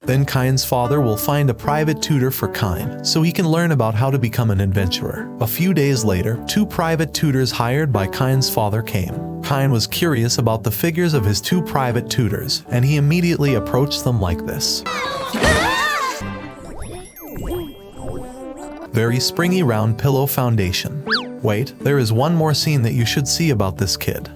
Then Kain's father will find a private tutor for Kain so he can learn about how to become an adventurer. A few days later, 2 private tutors hired by Kain's father came. Kain was curious about the figures of his 2 private tutors, and he immediately approached them like this. Very springy round pillow foundation. Wait, there is one more scene that you should see about this kid.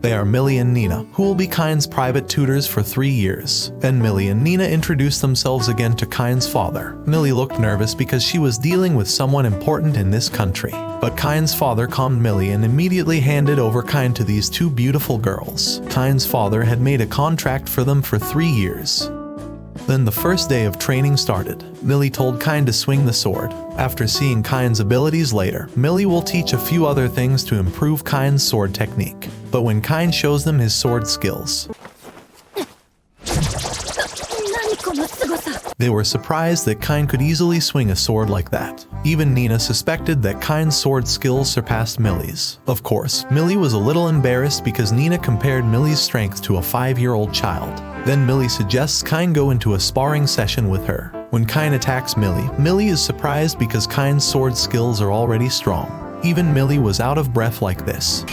They are Millie and Nina, who will be Kain's private tutors for 3 years. Then Millie and Nina introduced themselves again to Kain's father. Millie looked nervous because she was dealing with someone important in this country. But Kain's father calmed Millie and immediately handed over Kain to these 2 beautiful girls. Kain's father had made a contract for them for 3 years. Then the first day of training started. Millie told Kain to swing the sword. After seeing Kain's abilities later, Millie will teach a few other things to improve Kain's sword technique. But when Kain shows them his sword skills, they were surprised that Kain could easily swing a sword like that. Even Nina suspected that Kain's sword skills surpassed Millie's. Of course, Millie was a little embarrassed because Nina compared Millie's strength to a 5-year-old child. Then Millie suggests Kain go into a sparring session with her. When Kain attacks Millie, Millie is surprised because Kain's sword skills are already strong. Even Millie was out of breath like this.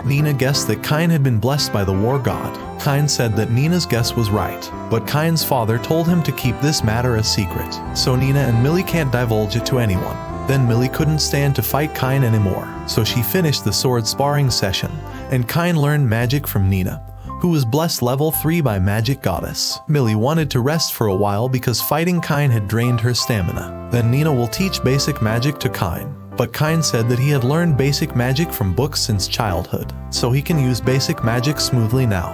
Nina guessed that Kain had been blessed by the war god. Kain said that Nina's guess was right, but Kain's father told him to keep this matter a secret, so Nina and Millie can't divulge it to anyone. Then Millie couldn't stand to fight Kain anymore, so she finished the sword sparring session, and Kain learned magic from Nina, who was blessed level 3 by Magic Goddess. Millie wanted to rest for a while because fighting Kain had drained her stamina. Then Nina will teach basic magic to Kain. But Kain said that he had learned basic magic from books since childhood, so he can use basic magic smoothly now.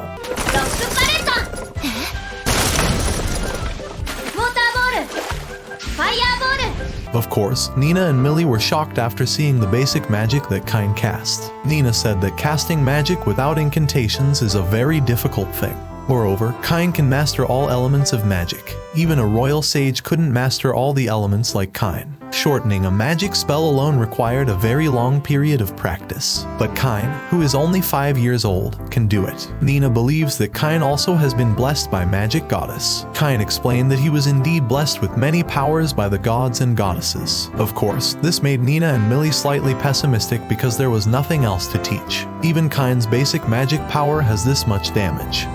Of course, Nina and Millie were shocked after seeing the basic magic that Kain cast. Nina said that casting magic without incantations is a very difficult thing. Moreover, Kain can master all elements of magic. Even a royal sage couldn't master all the elements like Kain. Shortening a magic spell alone required a very long period of practice. But Kain, who is only 5 years old, can do it. Nina believes that Kain also has been blessed by Magic Goddess. Kain explained that he was indeed blessed with many powers by the gods and goddesses. Of course, this made Nina and Millie slightly pessimistic because there was nothing else to teach. Even Kain's basic magic power has this much damage.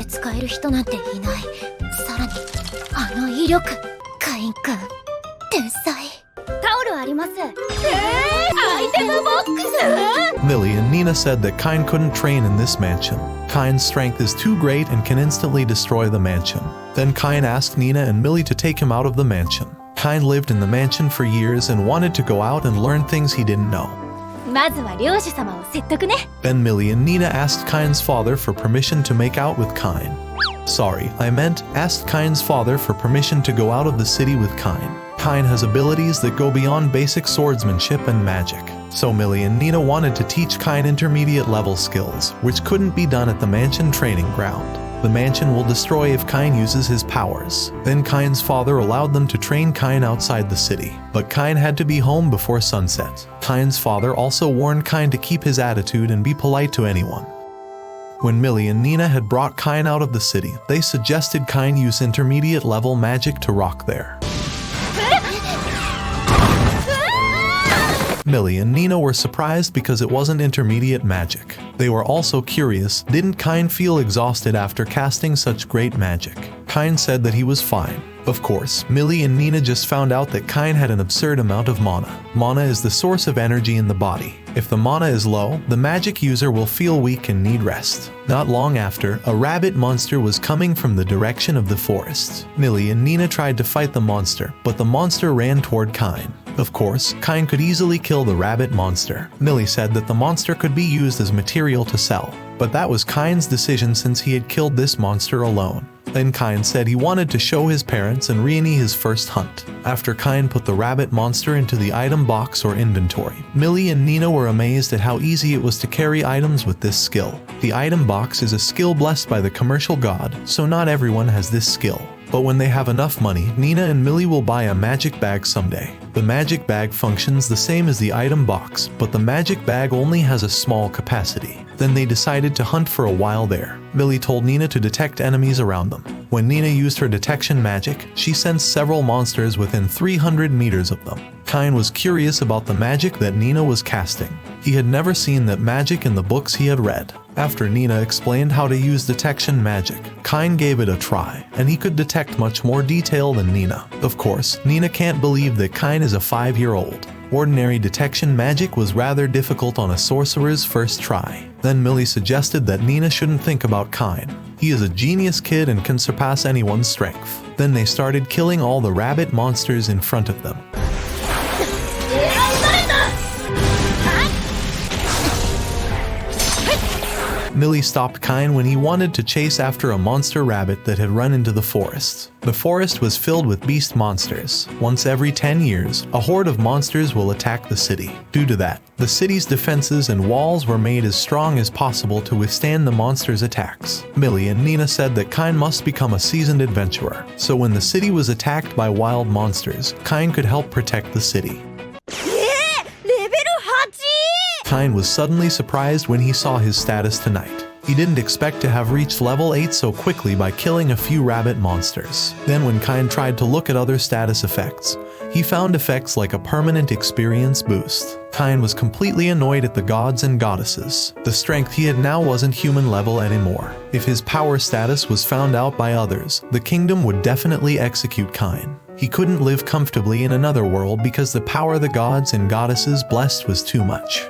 Millie and Nina said that Kain couldn't train in this mansion. Kain's strength is too great and can instantly destroy the mansion. Then Kain asked Nina and Millie to take him out of the mansion. Kain lived in the mansion for years and wanted to go out and learn things he didn't know. Then Millie and Nina asked Kain's father for permission to make out with Kain. Sorry, I meant asked Kain's father for permission to go out of the city with Kain. Kain has abilities that go beyond basic swordsmanship and magic. So Millie and Nina wanted to teach Kain intermediate level skills, which couldn't be done at the mansion training ground. The mansion will destroy if Kain uses his powers. Then Kain's father allowed them to train Kain outside the city. But Kain had to be home before sunset. Kain's father also warned Kain to keep his attitude and be polite to anyone. When Millie and Nina had brought Kain out of the city, they suggested Kain use intermediate level magic to rock there. Millie and Nina were surprised because it wasn't intermediate magic. They were also curious, didn't Kain feel exhausted after casting such great magic? Kain said that he was fine. Of course, Millie and Nina just found out that Kain had an absurd amount of mana. Mana is the source of energy in the body. If the mana is low, the magic user will feel weak and need rest. Not long after, a rabbit monster was coming from the direction of the forest. Millie and Nina tried to fight the monster, but the monster ran toward Kain. Of course, Kain could easily kill the rabbit monster. Millie said that the monster could be used as material to sell, but that was Kain's decision since he had killed this monster alone. Then Kain said he wanted to show his parents and Rieni his first hunt. After Kain put the rabbit monster into the item box or inventory, Millie and Nina were amazed at how easy it was to carry items with this skill. The item box is a skill blessed by the commercial god, so not everyone has this skill. But when they have enough money, Nina and Millie will buy a magic bag someday. The magic bag functions the same as the item box, but the magic bag only has a small capacity. Then they decided to hunt for a while there. Millie told Nina to detect enemies around them. When Nina used her detection magic, she sensed several monsters within 300 meters of them. Kine was curious about the magic that Nina was casting. He had never seen that magic in the books he had read. After Nina explained how to use detection magic, Kine gave it a try, and he could detect much more detail than Nina. Of course, Nina can't believe that Kine is a 5-year-old. Ordinary detection magic was rather difficult on a sorcerer's first try. Then Millie suggested that Nina shouldn't think about Kine. He is a genius kid and can surpass anyone's strength. Then they started killing all the rabbit monsters in front of them. Millie stopped Kine when he wanted to chase after a monster rabbit that had run into the forest. The forest was filled with beast monsters. Once every 10 years, a horde of monsters will attack the city. Due to that, the city's defenses and walls were made as strong as possible to withstand the monsters' attacks. Millie and Nina said that Kine must become a seasoned adventurer, so when the city was attacked by wild monsters, Kine could help protect the city. Kine was suddenly surprised when he saw his status tonight. He didn't expect to have reached level 8 so quickly by killing a few rabbit monsters. Then when Kine tried to look at other status effects, he found effects like a permanent experience boost. Kine was completely annoyed at the gods and goddesses. The strength he had now wasn't human level anymore. If his power status was found out by others, the kingdom would definitely execute Kine. He couldn't live comfortably in another world because the power the gods and goddesses blessed was too much.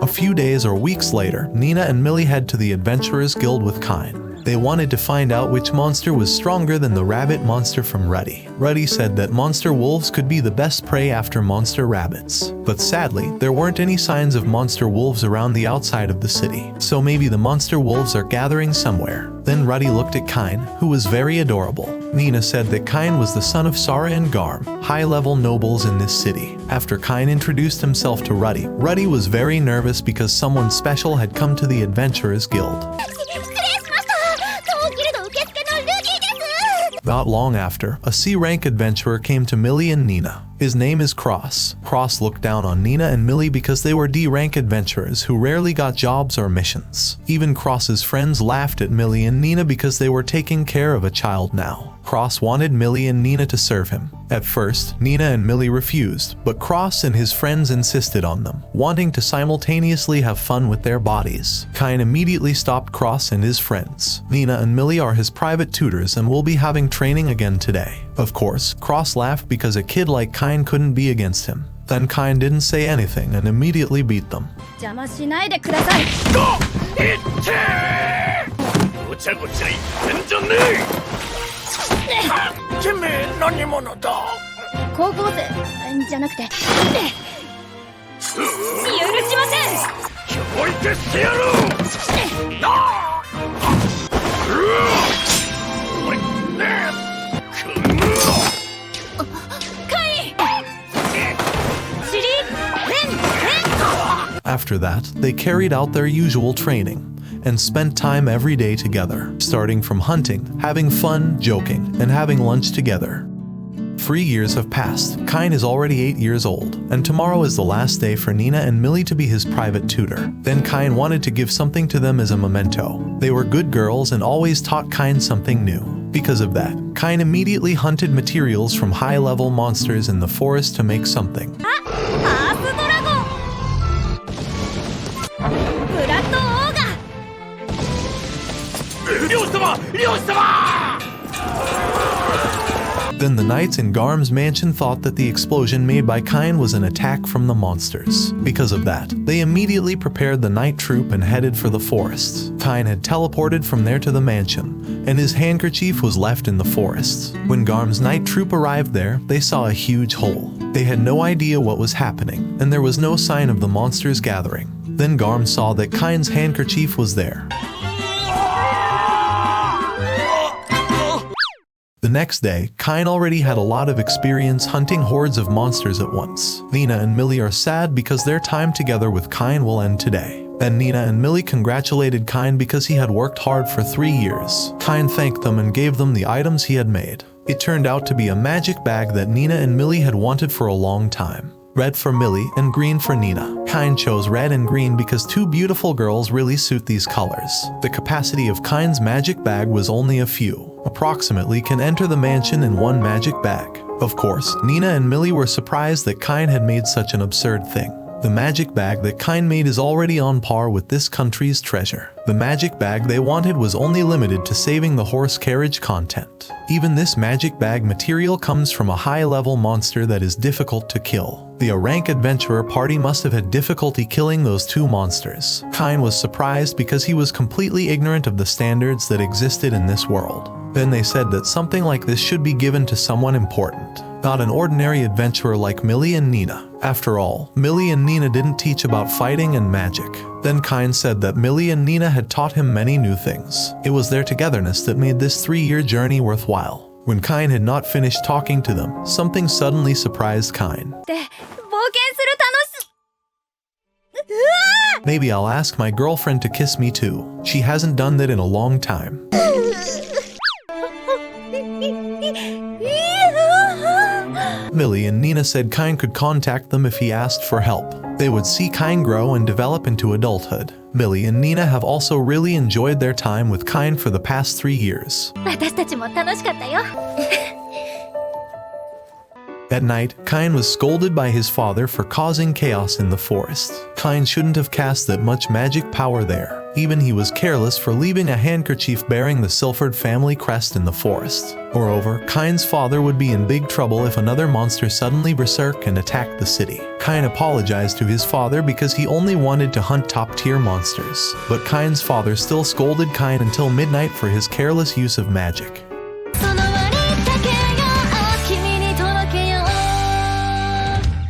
A few days or weeks later, Nina and Millie head to the Adventurers Guild with Kine. They wanted to find out which monster was stronger than the rabbit monster from Ruddy. Ruddy said that monster wolves could be the best prey after monster rabbits. But sadly, there weren't any signs of monster wolves around the outside of the city. So maybe the monster wolves are gathering somewhere. Then Ruddy looked at Kine, who was very adorable. Nina said that Kine was the son of Sara and Garm, high-level nobles in this city. After Kine introduced himself to Ruddy, Ruddy was very nervous because someone special had come to the Adventurers Guild. Not long after, a C-rank adventurer came to Millie and Nina. His name is Cross. Cross looked down on Nina and Millie because they were D-rank adventurers who rarely got jobs or missions. Even Cross's friends laughed at Millie and Nina because they were taking care of a child now. Cross wanted Millie and Nina to serve him. At first, Nina and Millie refused, but Cross and his friends insisted on them, wanting to simultaneously have fun with their bodies. Kine immediately stopped Cross and his friends. Nina and Millie are his private tutors and will be having training again today. Of course, Cross laughed because a kid like Kine couldn't be against him. Then Kine didn't say anything and immediately beat them. After that, they carried out their usual training and spent time every day together, starting from hunting, having fun, joking, and having lunch together. 3 years have passed. Kine is already 8 years old, and tomorrow is the last day for Nina and Millie to be his private tutor. Then Kine wanted to give something to them as a memento. They were good girls and always taught Kine something new. Because of that, Kine immediately hunted materials from high-level monsters in the forest to make something. Then the knights in Garm's mansion thought that the explosion made by Kine was an attack from the monsters. Because of that, they immediately prepared the night troop and headed for the forest. Kine had teleported from there to the mansion, and his handkerchief was left in the forest. When Garm's night troop arrived there, they saw a huge hole. They had no idea what was happening, and there was no sign of the monsters gathering. Then Garm saw that Kine's handkerchief was there. The next day, Kine already had a lot of experience hunting hordes of monsters at once. Nina and Millie are sad because their time together with Kine will end today. Then Nina and Millie congratulated Kine because he had worked hard for 3 years. Kine thanked them and gave them the items he had made. It turned out to be a magic bag that Nina and Millie had wanted for a long time. Red for Millie and green for Nina. Kine chose red and green because two beautiful girls really suit these colors. The capacity of Kine's magic bag was only a few. Approximately can enter the mansion in one magic bag. Of course, Nina and Millie were surprised that Kine had made such an absurd thing. The magic bag that Kine made is already on par with this country's treasure. The magic bag they wanted was only limited to saving the horse carriage content. Even this magic bag material comes from a high-level monster that is difficult to kill. The A-rank adventurer party must have had difficulty killing those two monsters. Kine was surprised because he was completely ignorant of the standards that existed in this world. Then they said that something like this should be given to someone important, not an ordinary adventurer like Millie and Nina. After all, Millie and Nina didn't teach about fighting and magic. Then Kine said that Millie and Nina had taught him many new things. It was their togetherness that made this 3-year journey worthwhile. When Kine had not finished talking to them, something suddenly surprised Kine. Maybe I'll ask my girlfriend to kiss me too. She hasn't done that in a long time. Millie and Nina said Kine could contact them if he asked for help. They would see Kine grow and develop into adulthood. Millie and Nina have also really enjoyed their time with Kine for the past 3 years. At night, Kine was scolded by his father for causing chaos in the forest. Kine shouldn't have cast that much magic power there. Even he was careless for leaving a handkerchief bearing the Silford family crest in the forest. Moreover, Kine's father would be in big trouble if another monster suddenly berserk and attacked the city. Kine apologized to his father because he only wanted to hunt top-tier monsters. But Kine's father still scolded Kine until midnight for his careless use of magic.